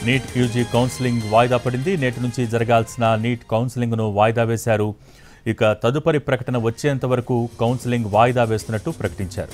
NEET UG counselling వాయిదా పడింది. నేటి నుంచి జరగాల్సిన నీట్ కౌన్సిలింగ్ను వాయిదా వేశారు. ఇక తదుపరి ప్రకటన వచ్చేంత వరకు కౌన్సిలింగ్ వాయిదా వేస్తున్నట్టు ప్రకటించారు.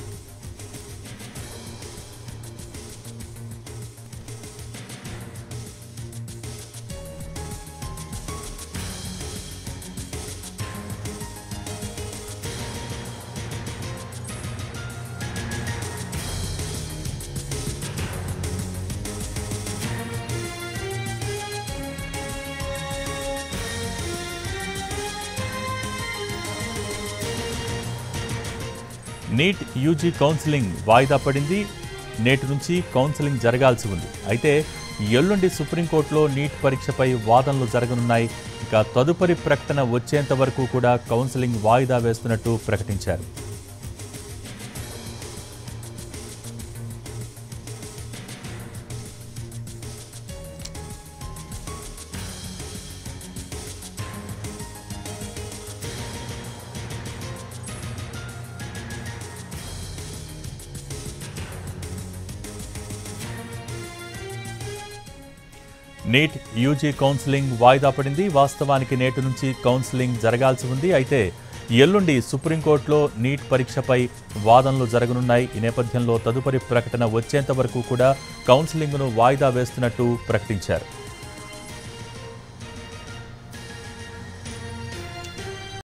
నీట్ యూజీ కౌన్సిలింగ్ వాయిదా పడింది. నేటి నుంచి కౌన్సిలింగ్ జరగాల్సి ఉంది. అయితే ఎల్లుండి సుప్రీంకోర్టులో నీట్ పరీక్షపై వాదనలు జరగనున్నాయి. ఇక తదుపరి ప్రకటన వచ్చేంత వరకు కూడా కౌన్సిలింగ్ వాయిదా వేస్తున్నట్టు ప్రకటించారు. నీట్ యూజీ కౌన్సిలింగ్ వాయిదా పడింది. వాస్తవానికి నేటి నుంచి కౌన్సిలింగ్ జరగాల్సి ఉంది. అయితే ఎల్లుండి సుప్రీంకోర్టులో నీట్ పరీక్షపై వాదనలు జరగనున్నాయి. ఈ నేపథ్యంలో తదుపరి ప్రకటన వచ్చేంత వరకు కూడా కౌన్సిలింగ్ను వాయిదా వేస్తున్నట్టు ప్రకటించారు.